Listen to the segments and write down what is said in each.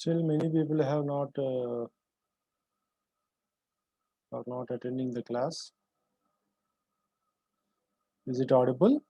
Still, many people have not are not attending the class. Is it audible?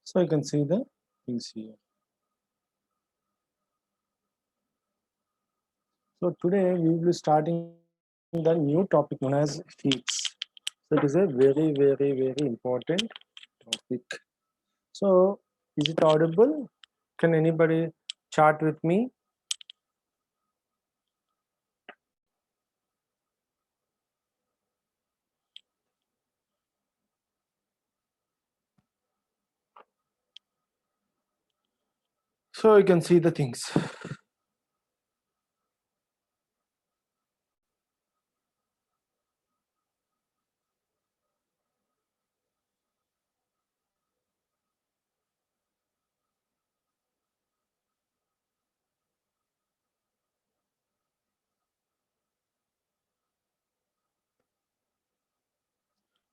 So you can see the things here. So today we will be starting the new topic known as heats. So it is a very important topic. So is it audible? Can anybody chat with me? So you can see the things.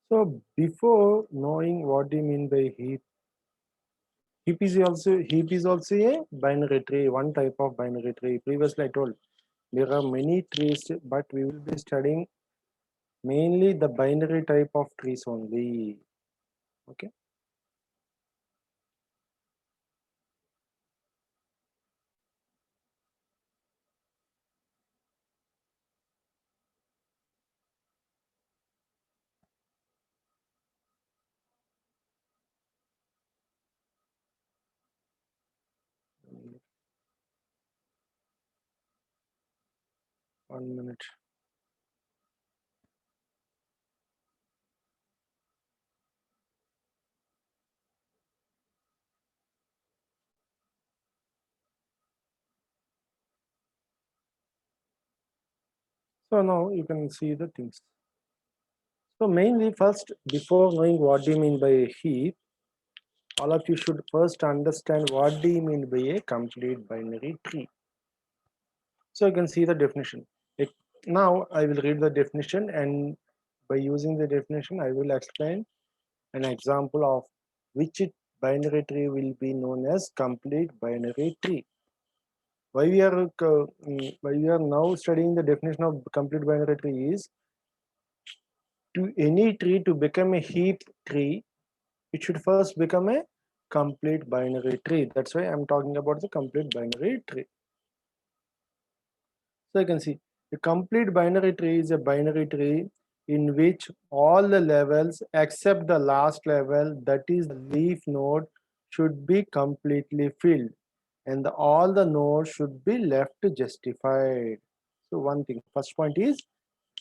So before knowing what do you mean by heap is also a binary tree, one type of binary tree. Previously I told there are many trees, but we will be studying mainly the binary type of trees only. Okay. One minute. So now you can see the things. So mainly first, before knowing what do you mean by a heap, all of you should first understand what do you mean by a complete binary tree. So you can see the definition. Now I will read the definition, and by using the definition I will explain an example of which binary tree will be known as complete binary tree. Why we are now studying the definition of complete binary tree is to any tree to become a heap tree, it should first become a complete binary tree. That's why I'm talking about the complete binary tree. So you can see the complete binary tree is a binary tree in which all the levels except the last level, that is the leaf node, should be completely filled, and all the nodes should be left justified. So one thing, first point is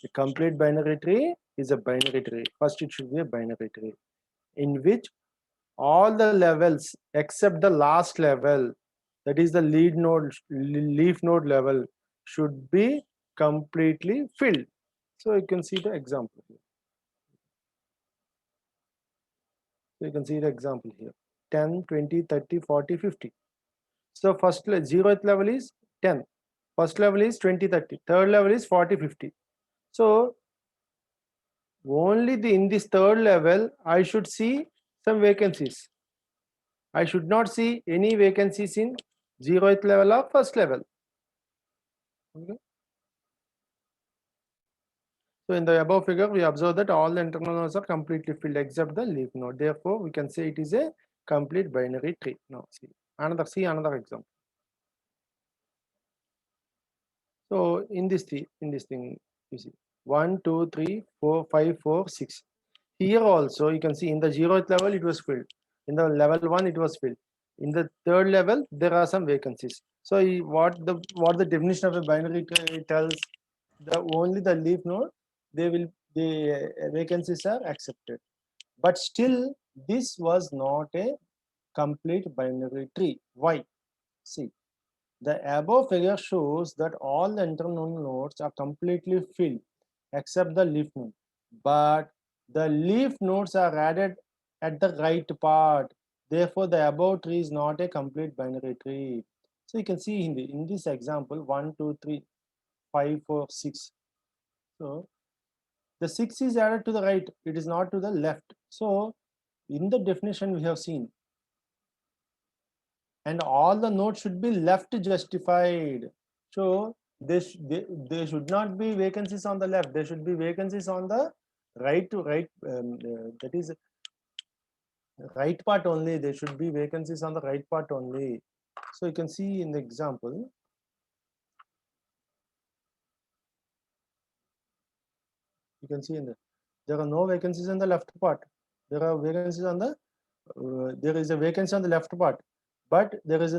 a complete binary tree is a binary tree. First it should be a binary tree in which all the levels except the last level that is the leaf node level should be completely filled. So you can see the example here. So you can see the example here: 10, 20, 30, 40, 50. So first 0th level is 10, first level is 20, 30, third level is 40, 50. So only in this third level I should see some vacancies. I should not see any vacancies in 0th level or first level. Okay. So in the above figure, we observe that all the internal nodes are completely filled except the leaf node. Therefore, we can say it is a complete binary tree. Now see another example. So in this thing, you see 1, 2, 3, 4, 5, 4, 6. Here also you can see in the 0th level it was filled. In the level 1 it was filled. In the third level there are some vacancies. So what the definition of a binary tree tells, the only the leaf node the vacancies are accepted. But still this was not a complete binary tree. Why? See, the above figure shows that all the internal nodes are completely filled except the leaf node, but the leaf nodes are added at the right part. Therefore, the above tree is not a complete binary tree. So you can see in this example 1, 2, 3, 5, 4, 6. So the 6 is added to the right, it is not to the left. So in the definition we have seen, and all the nodes should be left justified. So there should not be vacancies on the left, there should be vacancies on the right to right, that is right part only. There should be vacancies on the right part only. So you can see in the example, you can see there are no vacancies in the left part. There are vacancies on the there is a vacancy on the left part, but there is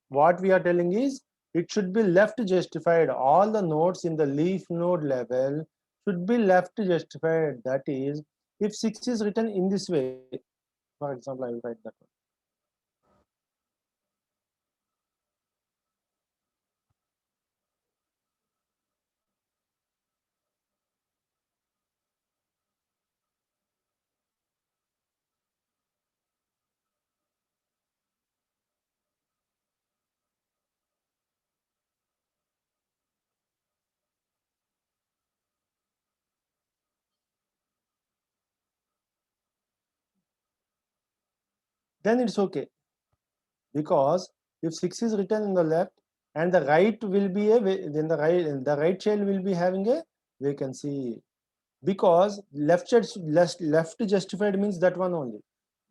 what we are telling is it should be left justified. All the nodes in the leaf node level should be left justified. That is, if 6 is written in this way, for example, I will write that one. Then it's okay, because if 6 is written in the left and the right will be then the right child will be having a vacancy, because left justified means that one only.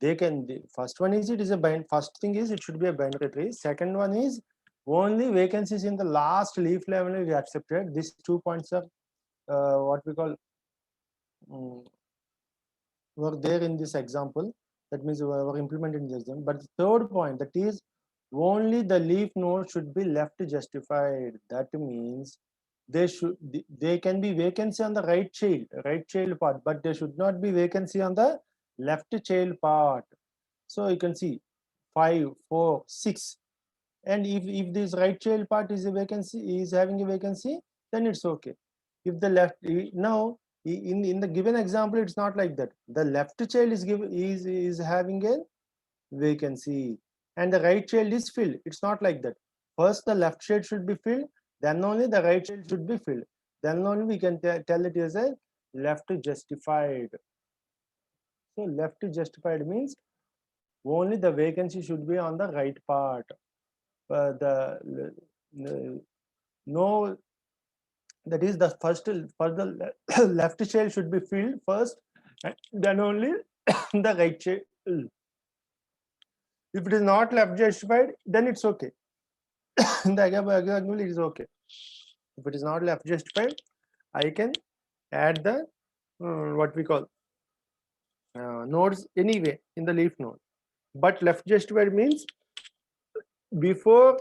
The first one is, it is a first thing is it should be a binary tree. Second one is only vacancies in the last leaf level we accepted. These 2 points are what we call were there in this example. That means were implemented in this example. But the third point, that is only the leaf node should be left justified. That means they can be vacancy on the right child part, but there should not be vacancy on the left child part. So you can see 5, 4, 6, and if this right child part is a vacancy, is having a vacancy, then it's okay. If the left now in the given example, it's not like that. The left child is having a vacancy and the right child is filled. It's not like that. First the left child should be filled, then only the right child should be filled, then only we can tell it as a left justified. So left justified means only the vacancy should be on the right part. No, that is the first for the left child should be filled first, and then only the right child. If it is not left justified, then it's okay. In the example, it is okay. If it is not left justified, I can add the what we call nodes anyway in the leaf node. But left justified means before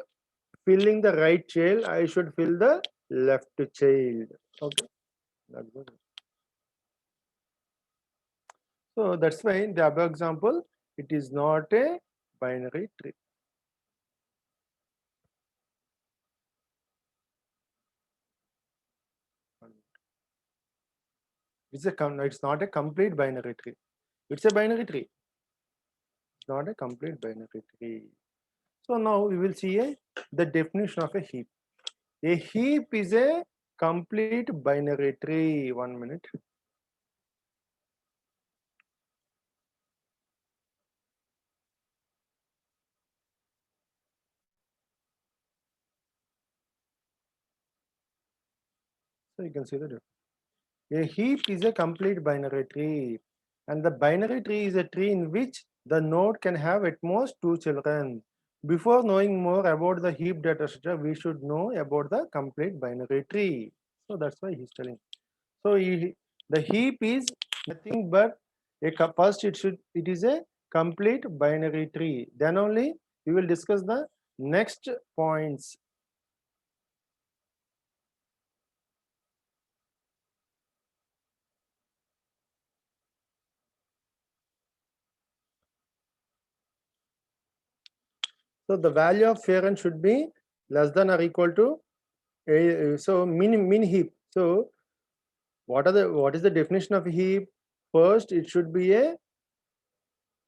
filling the right child, I should fill the left child. Okay. So that's why in the above example, it is not a binary tree. It's not a complete binary tree. It's a binary tree. It's not a complete binary tree. So now we will see the definition of a heap. A heap is a complete binary tree. 1 minute. So you can see the difference. A heap is a complete binary tree, and the binary tree is a tree in which the node can have at most 2 children. Before knowing more about the heap data structure, we should know about the complete binary tree. So that's why he's telling. So the heap is nothing but first it is a complete binary tree. Then only we will discuss the next points. So the value of parent should be less than or equal to so min heap. So what is the definition of heap? First, it should be a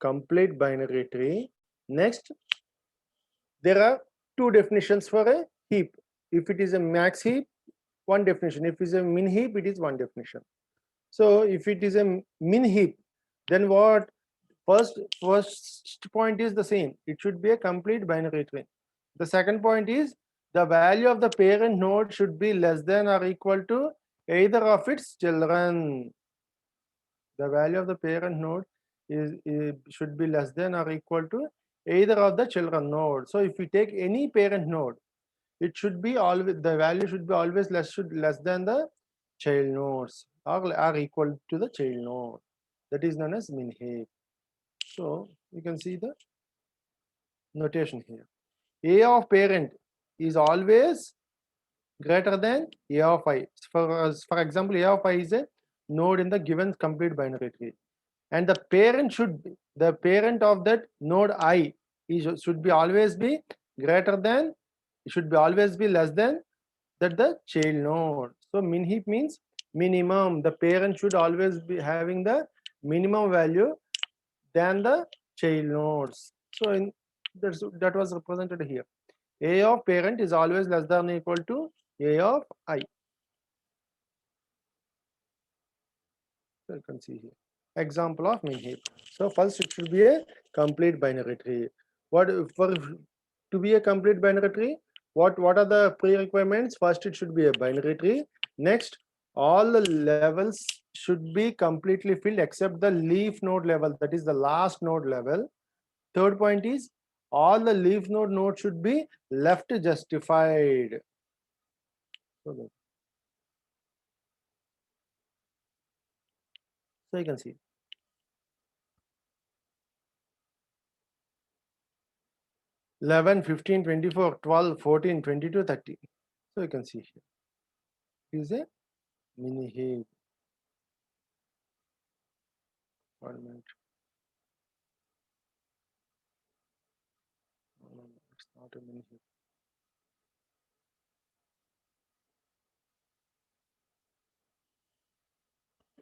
complete binary tree. Next, there are two definitions for a heap. If it is a max heap, one definition. If it is a min heap, it is one definition. So if it is a min heap, then what? First point is the same. It should be a complete binary tree. The second point is the value of the parent node should be less than or equal to either of its children. The value of the parent node is should be less than or equal to either of the children node. So if we take any parent node, it should be always the value should be always less than the child nodes or equal to the child node. That is known as min heap. So you can see the notation here. A of parent is always greater than A of I. For example, A of I is a node in the given complete binary tree, and the parent should be the parent of that node I should be always be greater than, should be always be less than that the child node. So min heap means minimum. The parent should always be having the minimum value than the child nodes. So that was represented here. A of parent is always less than or equal to A of I. So you can see here. Example of min heap. So first it should be a complete binary tree. What for to be a complete binary tree? What are the pre-requirements? First, it should be a binary tree. Next, all the levels should be completely filled except the leaf node level, that is the last node level. Third point is all the leaf node should be left justified. So you can see 11, 15, 24, 12, 14, 22, 30. So you can see here. It is a mini heap. 1 minute. No, it's not a mini heap.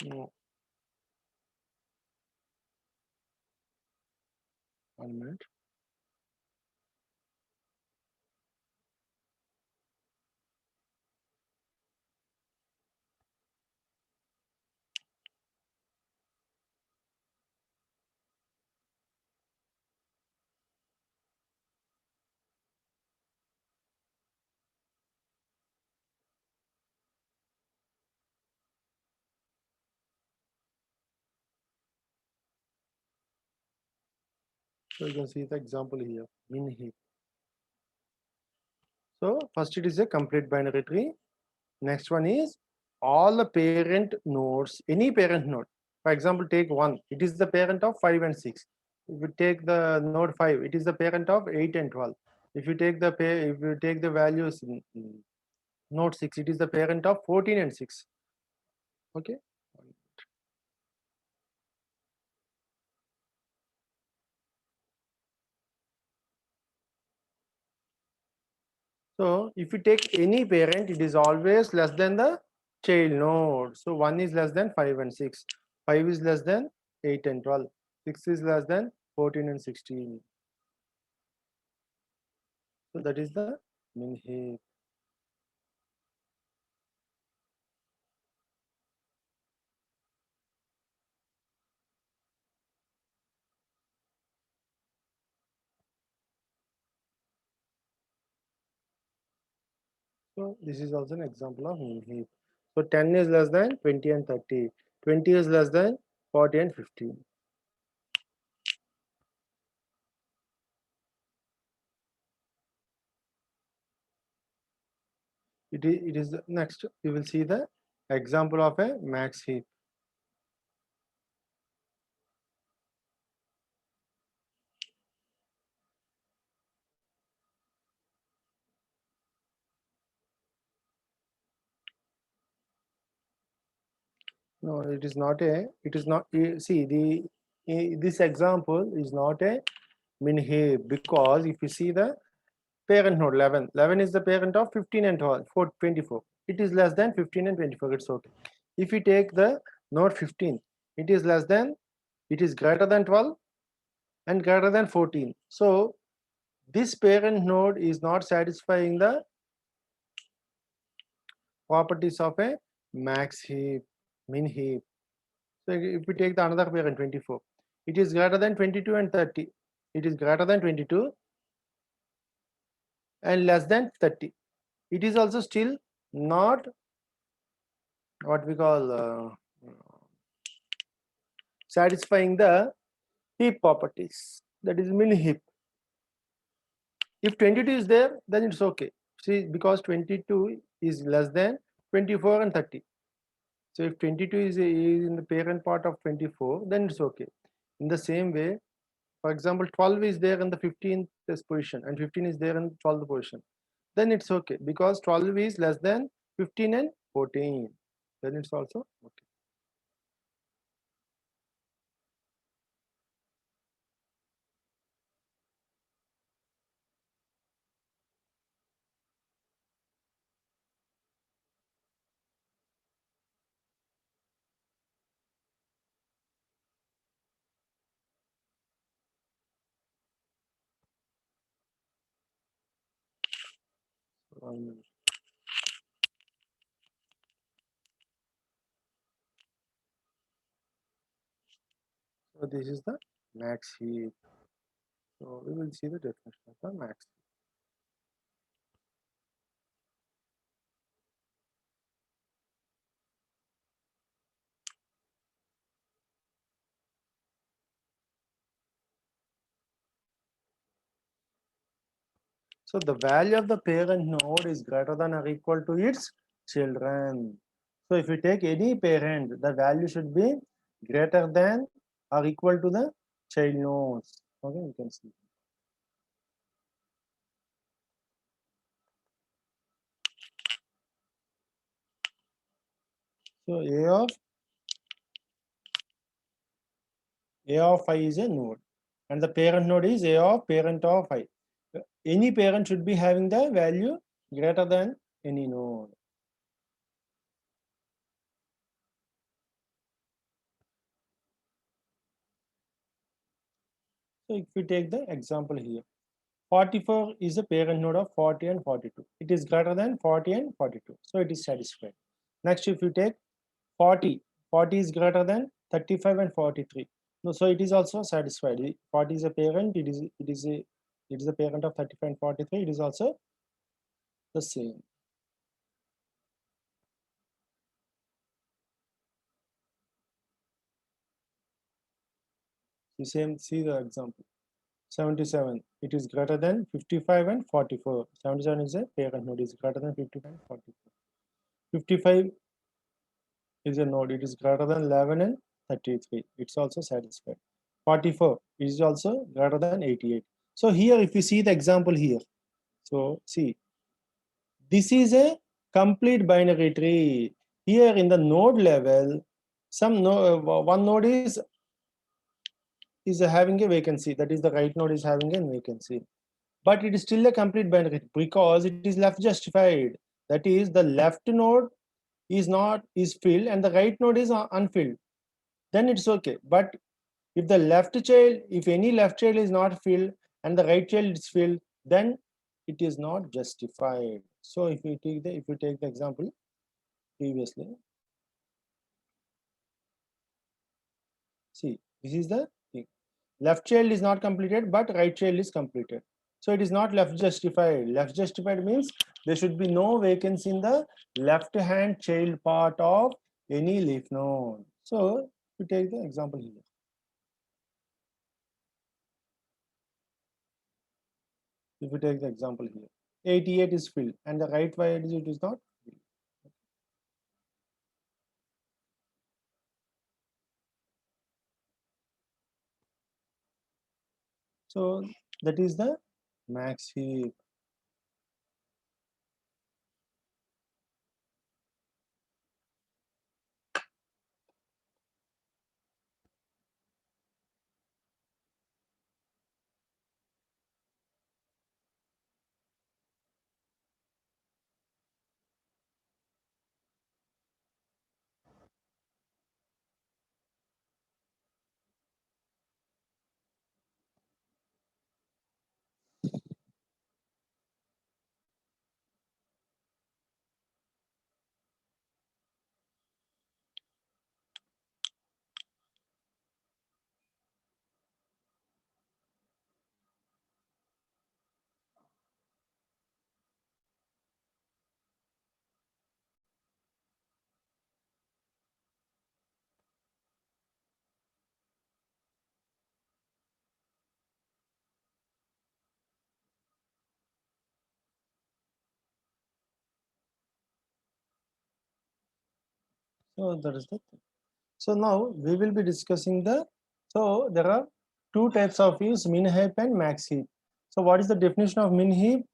No. 1 minute. So you can see the example here, min heap. So first it is a complete binary tree. Next one is all the parent nodes, any parent node. For example, take 1, it is the parent of 5 and 6. If you take the node 5, it is the parent of 8 and 12. If you take the values node 6, it is the parent of 14 and 6. Okay. So if you take any parent, it is always less than the child node. So 1 is less than 5 and 6. 5 is less than 8 and 12. 6 is less than 14 and 16. So that is the min heap. So this is also an example of min heap. So 10 is less than 20 and 30. 20 is less than 40 and 15. It is the next. You will see the example of a max heap. No, it is not a. It is not. See this example is not a min heap because if you see the parent node 11, 11 is the parent of 15 and 12, 24. It is less than 15 and 24. It's okay. If you take the node 15, it is less than. It is greater than 12 and greater than 14. So this parent node is not satisfying the properties of a max heap, min heap. So if we take the another parent 24, it is greater than 22 and 30. It is greater than 22 and less than 30. It is also still not what we call satisfying the heap properties. That is min heap. If 22 is there, then it's okay. See, because 22 is less than 24 and 30. So if 22 is in the parent part of 24, then it's okay. In the same way, for example, 12 is there in the 15th position and 15 is there in the 12th position. Then it's okay because 12 is less than 15 and 14. Then it's also okay. Um, so this is the max heap. So we will see the definition of the max. So the value of the parent node is greater than or equal to its children. So if you take any parent, the value should be greater than or equal to the child nodes. Okay, you can see. So A of I is a node, and the parent node is A of parent of I. Any parent should be having the value greater than any node. So if we take the example here, 44 is the parent node of 40 and 42. It is greater than 40 and 42. So it is satisfied. Next, if you take 40, 40 is greater than 35 and 43. No, so it is also satisfied. 40 is a parent, it is a parent of 35 and 43. It is also the same. The same, see the example. 77, it is greater than 55 and 44. 77 is a parent node, is greater than 55 and 44. 55 is a node, it is greater than 11 and 33. It's also satisfied. 44 is also greater than 88. So here, if you see the example here, so see, this is a complete binary tree. Here in the node level, one node is having a vacancy. That is the right node is having a vacancy. But it is still a complete binary because it is left justified. That is the left node is filled and the right node is unfilled, then it's okay. But if the left child, if any left child is not filled and the right child is filled, then it is not justified. So if you take the example previously, see, this is the thing. Left child is not completed, but right child is completed. So it is not left justified. Left justified means there should be no vacancy in the left hand child part of any leaf node. So we take the example here. If we take the example here, 88 is filled and the right y it is not filled. So that is the max heap. So that is the thing. So now we will be discussing the, so there are two types of heaps, min heap and max heap. So what is the definition of min heap?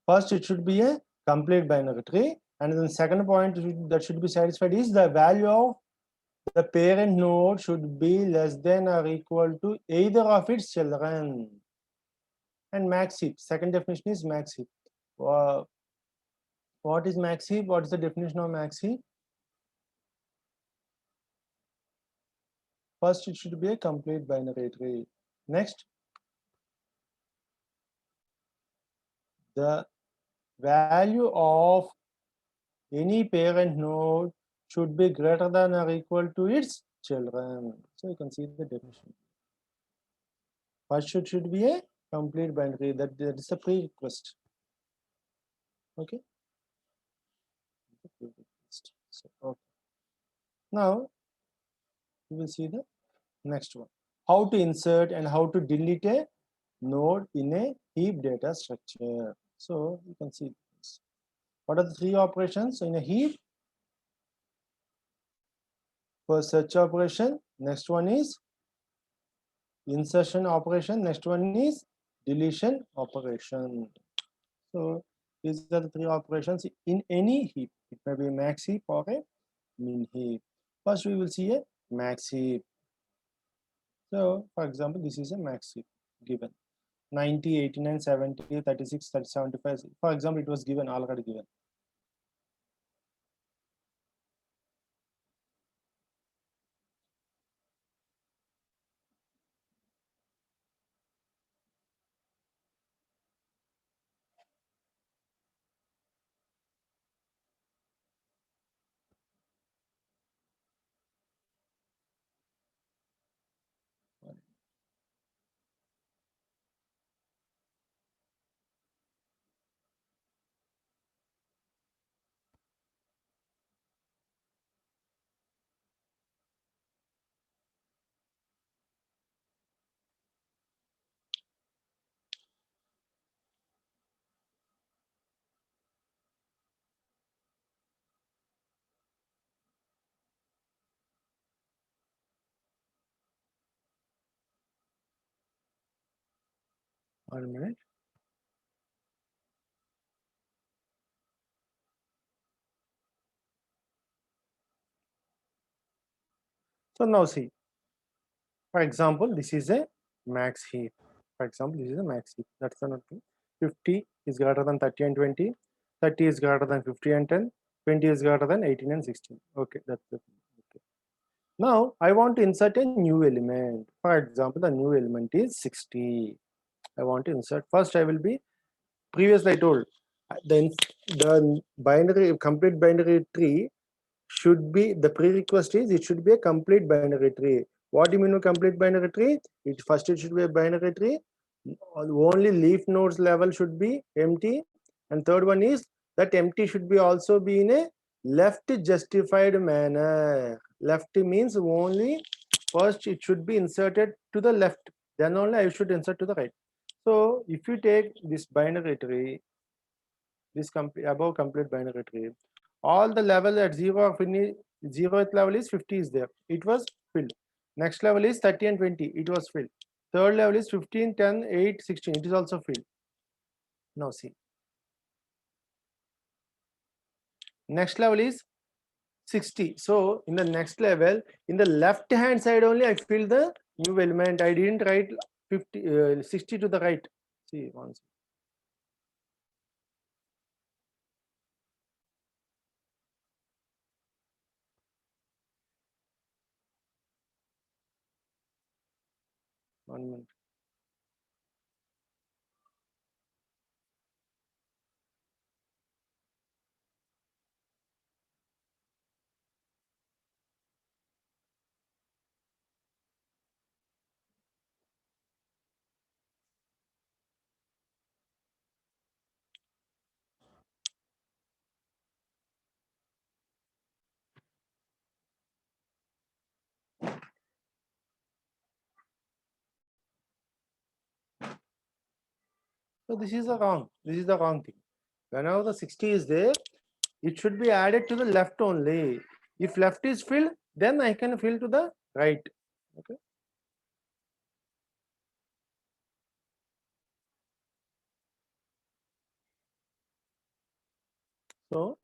First, it should be a complete binary tree, and then second point that should be satisfied is the value of the parent node should be less than or equal to either of its children. And max heap, second definition is max heap. What is max heap? What is the definition of max heap? First, it should be a complete binary tree. Next, the value of any parent node should be greater than or equal to its children. So you can see the definition. First, it should be a complete binary. That is a prerequisite. Okay. So, okay. Now we will see the next one. How to insert and how to delete a node in a heap data structure. So you can see this. What are the three operations in a heap? First, search operation. Next one is insertion operation. Next one is deletion operation. So these are the three operations in any heap. It may be a max heap or a min heap. First, we will see a max heap. So, for example, this is a max heap given 90, 89, 70, 36, 30, 75. For example, it was given already given. One minute. So now see, for example, this is a max heap. For example, this is a max heap. That's another thing. 50 is greater than 30 and 20. 30 is greater than 50 and 10, 20 is greater than 18 and 16. Okay, that's the thing. Okay. Now I want to insert a new element. For example, the new element is 60. I want to insert. First, I will be, previously I told, the binary, complete binary tree should be, the prerequisite is it should be a complete binary tree. What do you mean by complete binary tree? It should be a binary tree. Only leaf nodes level should be empty, and third one is that empty should be also be in a left justified manner. Left means only first it should be inserted to the left, then only I should insert to the right. So if you take this binary tree, this above complete binary tree, all the level at 0th level is 50 is there, it was filled. Next level is 30 and 20, it was filled. Third level is 15, 10, 8, 16, it is also filled. Now see, next level is 60. So in the next level, in the left hand side only I filled the new element. I didn't write 60 to the right. See once. One minute. So this is the wrong. This is the wrong thing. Whenever the 60 is there, it should be added to the left only. If left is filled, then I can fill to the right. Okay. So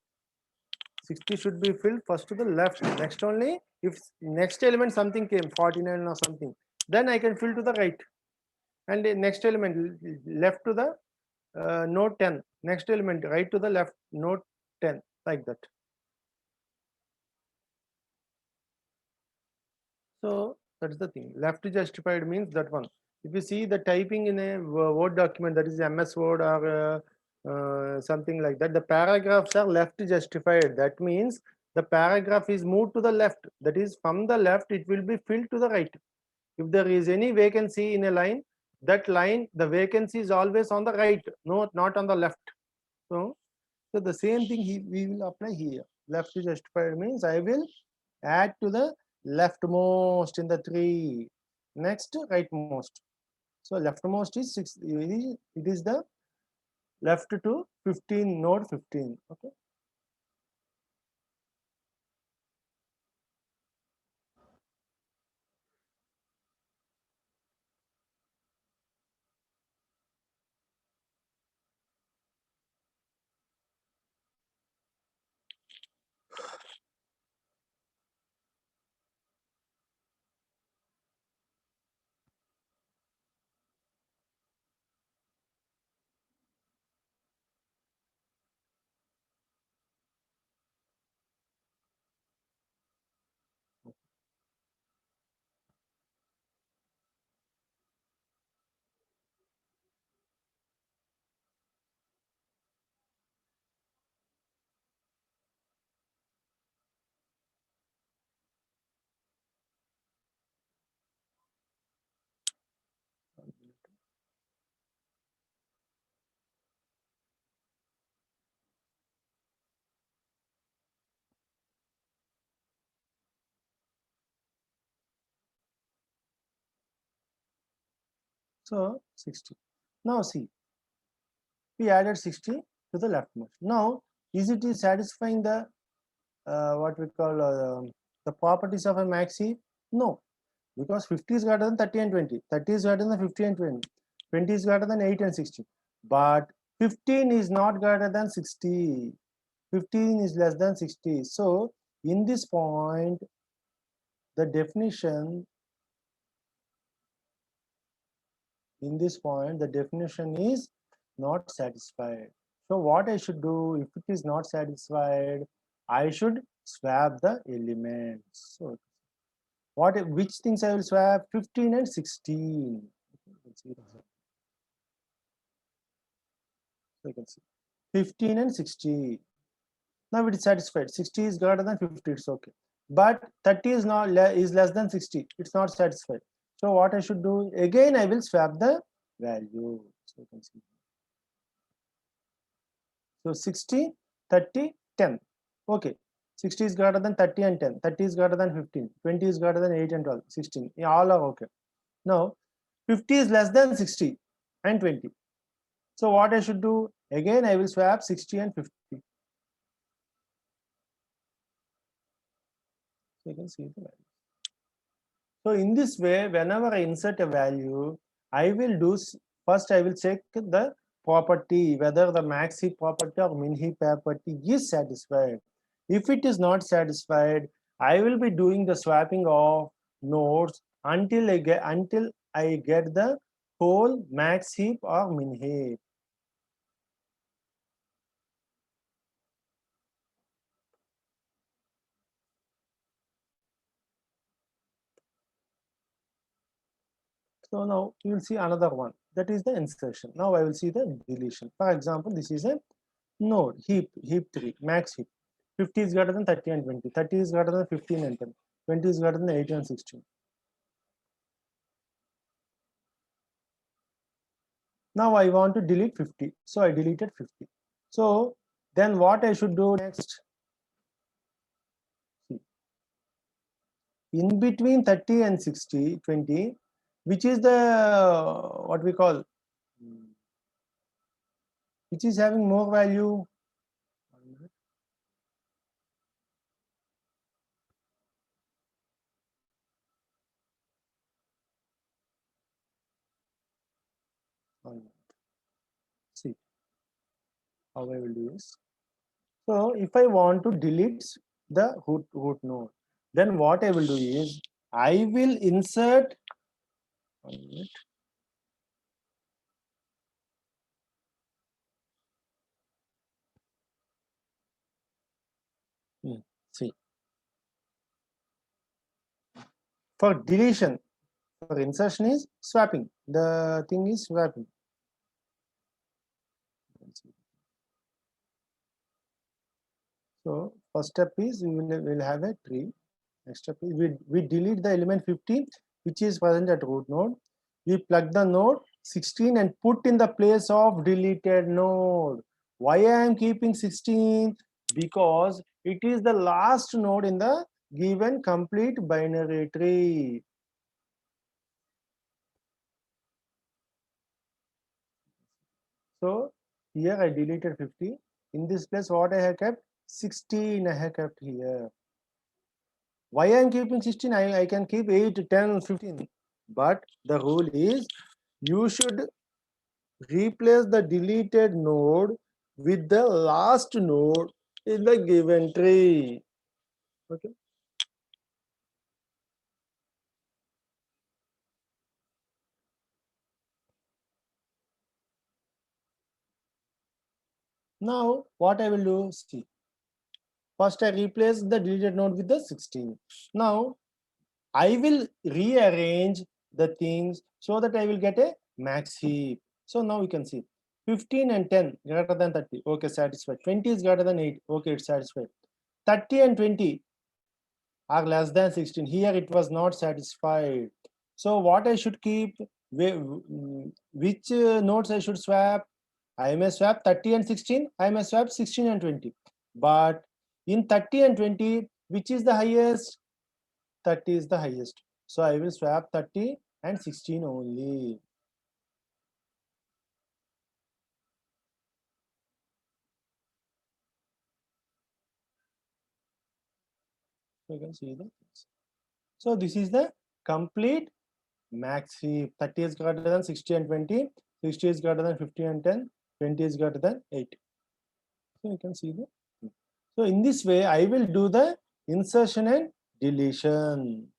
60 should be filled first to the left. Next only, if next element something came, 49 or something, then I can fill to the right. And the next element left to the node 10. Next element right to the left node 10, like that. So that's the thing. Left justified means that one. If you see the typing in a Word document, that is MS Word or something like that, the paragraphs are left justified. That means the paragraph is moved to the left. That is, from the left, it will be filled to the right. If there is any vacancy in a line, that line, the vacancy is always on the right, no, not on the left. So the same thing we will apply here. Left justified means I will add to the leftmost in the tree. Next, rightmost. So leftmost is 6. It is the left to 15, node 15. Okay. So 60. Now see, we added 60 to the leftmost. Now, is it is satisfying the what we call the properties of a maxi? No, because 50 is greater than 30 and 20. 30 is greater than 50 and 20. 20 is greater than 8 and 60. But 15 is not greater than 60. 15 is less than 60. So in this point, the definition, in this point, the definition is not satisfied. So what I should do, if it is not satisfied, I should swap the elements. So which things I will swap? 15 and 16. Let's see. So you can see 15 and 60. Now it is satisfied. 60 is greater than 50. It's okay. But 30 is not is less than 60. It's not satisfied. So what I should do? Again, I will swap the value. So you can see. So 60, 30, 10. Okay. 60 is greater than 30 and 10. 30 is greater than 15. 20 is greater than 8 and 12. 16. Yeah, all are okay. Now 50 is less than 60 and 20. So what I should do? Again, I will swap 60 and 50. So you can see the value. So in this way, whenever I insert a value, I will do first I will check the property, whether the max heap property or min heap property is satisfied. If it is not satisfied, I will be doing the swapping of nodes until I get the whole max heap or min heap. So now you will see another one, that is the insertion. Now I will see the deletion. For example, this is a node heap 3 max heap. 50 is greater than 30 and 20. 30 is greater than 15 and 10. 20 is greater than 8 and 16. Now I want to delete 50. So I deleted 50. So then what I should do next? See, in between 30 and 60, 20, which is the what we call, which is having more value? See how I will do this. So if I want to delete the root node, then what I will do is I will insert. See, for deletion, for insertion is swapping. The thing is swapping. So first step is we will have a tree. Next step is we delete the element 15 which is present at root node. We plug the node 16 and put in the place of deleted node. Why I am keeping 16? Because it is the last node in the given complete binary tree. So here I deleted 50. In this place, what I have kept? 16 I have kept here. Why I am keeping 16? I can keep 8, 10, 15. But the rule is you should replace the deleted node with the last node in the given tree. Okay. Now what I will do? See. First I replace the deleted node with the 16. Now I will rearrange the things so that I will get a max heap. So now you can see 15 and 10 greater than 30. Okay, satisfied. 20 is greater than 8. Okay, it's satisfied. 30 and 20 are less than 16. Here it was not satisfied. So what I should keep, which nodes I should swap? I may swap 30 and 16. I may swap 16 and 20. But in 30 and 20, which is the highest? 30 is the highest. So I will swap 30 and 16 only. So you can see the. So this is the complete max heap. 30 is greater than 60 and 20. 60 is greater than 50 and 10. 20 is greater than 8. So you can see the. So in this way, I will do the insertion and deletion.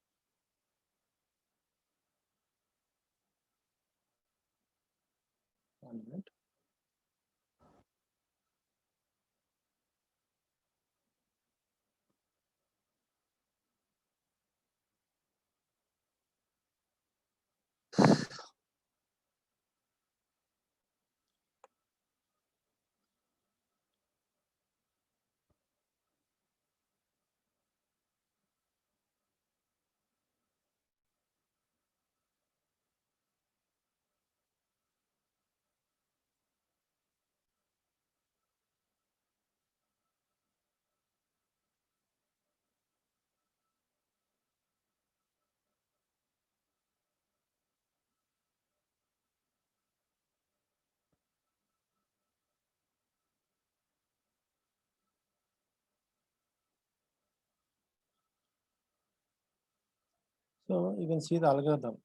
So you can see the algorithm.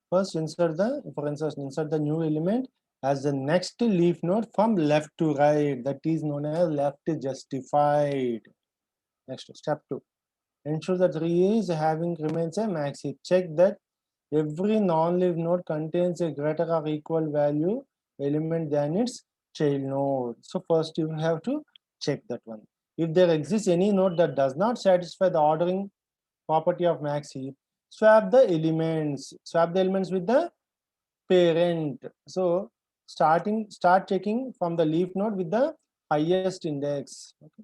First, insert the new element as the next leaf node from left to right. That is known as left justified. Next, step 2. Ensure that tree is having remains a max heap. Check that every non-leaf node contains a greater or equal value element than its child node. So first you have to check that one. If there exists any node that does not satisfy the ordering property of max heap, swap the elements. Swap the elements with the parent. So start checking from the leaf node with the highest index. Okay.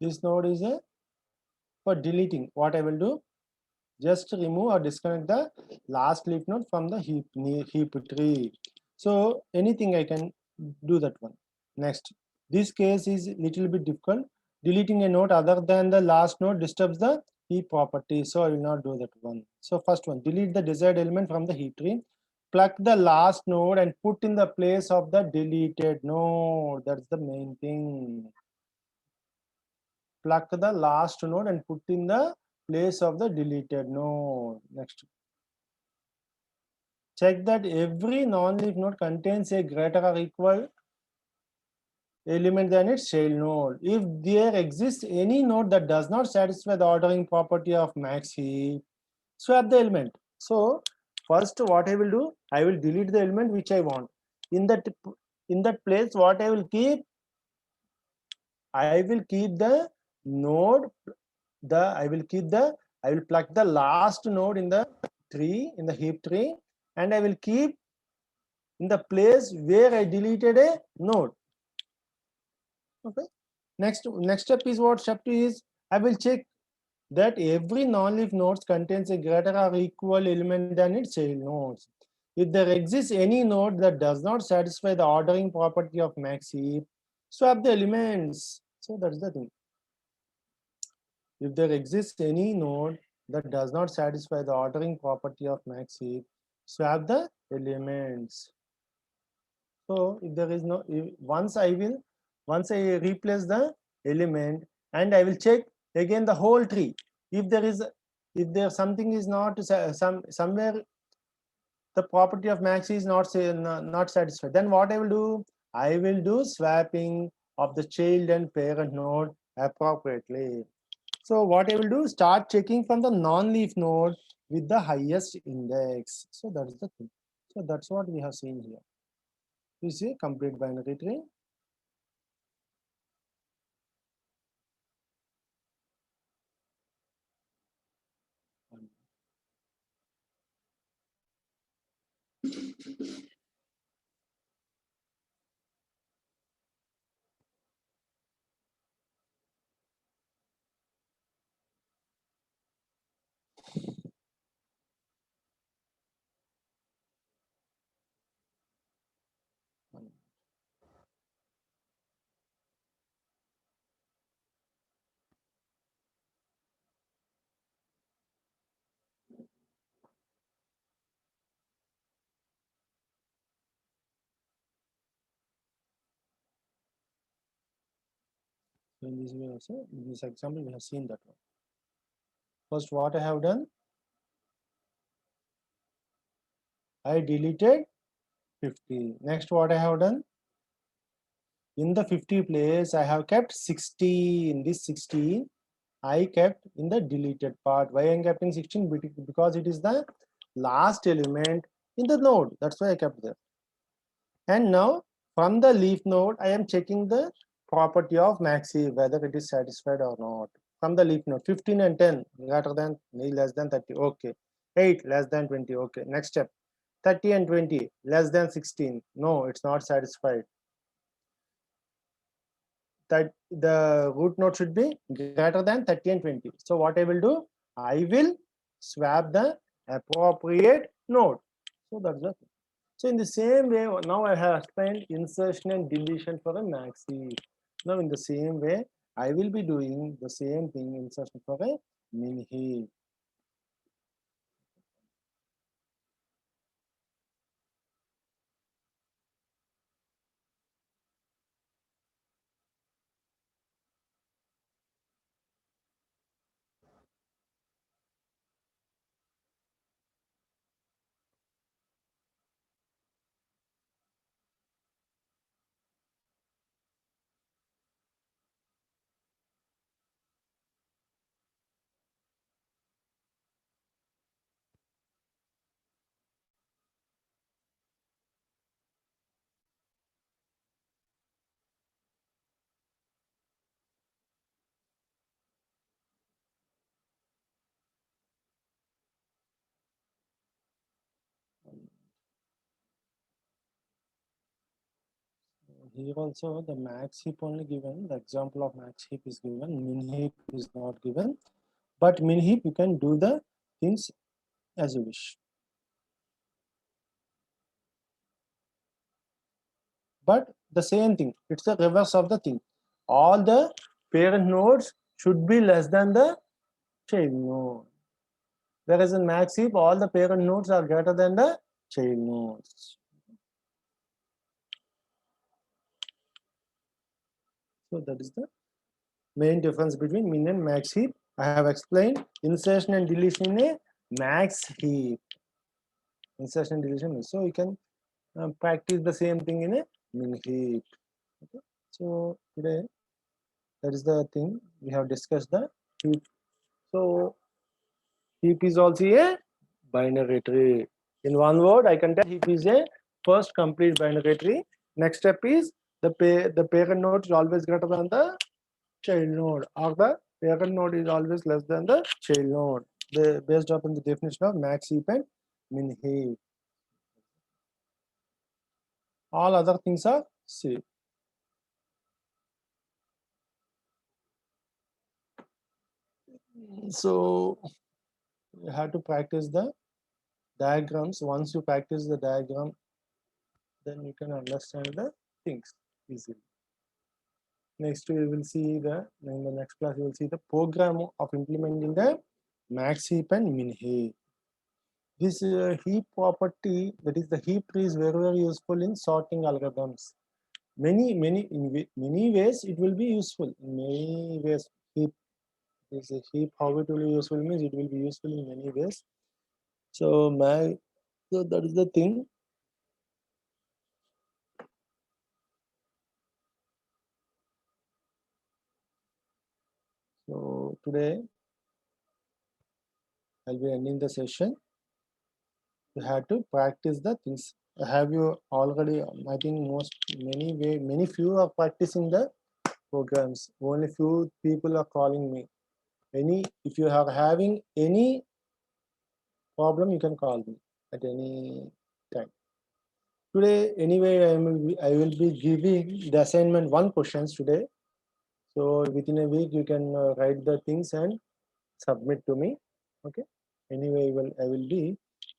This node is a for deleting. What I will do, just remove or disconnect the last leaf node from the heap tree. So anything I can do that one. Next, this case is little bit difficult. Deleting a node other than the last node disturbs the heap property, so I will not do that one. So first one, delete the desired element from the heap tree, pluck the last node and put in the place of the deleted node. That's the main thing. Pluck the last node and put in the place of the deleted node. Next, check that every non-leaf node contains a greater or equal element than its child node. If there exists any node that does not satisfy the ordering property of max heap, swap the element. So first what I will do, I will delete the element which I want. In that place, what I will keep the node, I will pluck the last node in the tree, in the heap tree, and I will keep in the place where I deleted a node. Okay. Next step is what? Step 2 is I will check that every non-leaf nodes contains a greater or equal element than its child nodes. If there exists any node that does not satisfy the ordering property of max heap, swap the elements. So that's the thing. If there exists any node that does not satisfy the ordering property of max heap, swap the elements. So if there is no, once I replace the element and I will check again the whole tree. If there something is not somewhere the property of max is not satisfied, then what I will do? I will do swapping of the child and parent node appropriately. So what I will do, start checking from the non-leaf node with the highest index. So that's the thing. So that's what we have seen here. You see, complete binary tree. So in this way also, in this example, we have seen that one. First, what I have done, I deleted 50. Next, what I have done, in the 50 place, I have kept 16. This 16, I kept in the deleted part. Why I am keeping 16? Because it is the last element in the node. That's why I kept there. And now, from the leaf node, I am checking the property of max heap, whether it is satisfied or not. From the leaf node, 15 and 10 greater than less than 30. Okay. 8 less than 20. Okay. Next step. 30 and 20 less than 16. No, it's not satisfied. that the root node should be greater than 30 and 20. So what I will do, I will swap the appropriate node. So that's the thing. So in the same way, now I have explained insertion and deletion for a max heap. Now in the same way, I will be doing the same thing, insertion for a min heap. Here also the max heap only given, the example of max heap is given, min heap is not given, but min heap you can do the things as you wish. But the same thing, it's the reverse of the thing. All the parent nodes should be less than the child node. Whereas in max heap, all the parent nodes are greater than the child nodes. So that is the main difference between min and max heap. I have explained insertion and deletion in a max heap. Insertion and deletion. So you can practice the same thing in a min heap. Okay. So today that is the thing we have discussed the heap. So heap is also a binary tree. In one word, I can tell heap is a first complete binary tree. Next step is the parent node is always greater than the child node, or the parent node is always less than the child node. Based upon the definition of max heap and min heap. All other things are same. So you have to practice the diagrams. Once you practice the diagram, then you can understand the things easily. Next we will see in the next class we will see the program of implementing the max heap and min heap. This heap property, that is the heap tree, is very, very useful in sorting algorithms. In many ways it will be useful. In many ways, heap is a heap. How it will be useful means it will be useful in many ways. So that is the thing. So today I'll be ending the session. You have to practice the things. Have you already? I think many few are practicing the programs. Only few people are calling me. If you are having any problem, you can call me at any time. Today, anyway, I will be giving the assignment 1 questions today. So within a week, you can write the things and submit to me. Okay. Anyway, I will be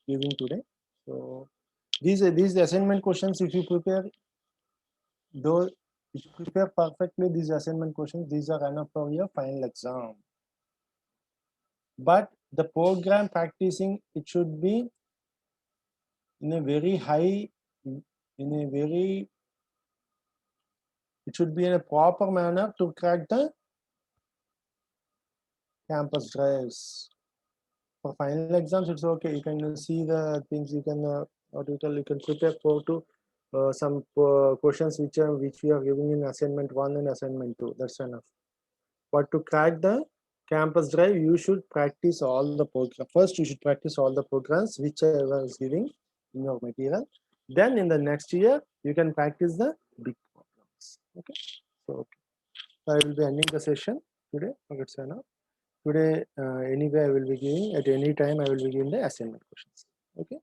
giving today. So these assignment questions, if you prepare though, if you prepare perfectly these assignment questions, these are enough for your final exam. But the program practicing, it should be in a very high, it should be in a proper manner to crack the campus drives. For final exams, it's okay. You can see the things. You can you can prepare for to some questions which we are giving in assignment 1 and assignment 2. That's enough. But to crack the campus drive, you should practice all the programs. First, you should practice all the programs which I was giving in your material. Then in the next year, you can practice the big problems. Okay. So okay. I will be ending the session today. Okay, so now today anyway I will be giving at any time I will be giving the assignment questions. Okay.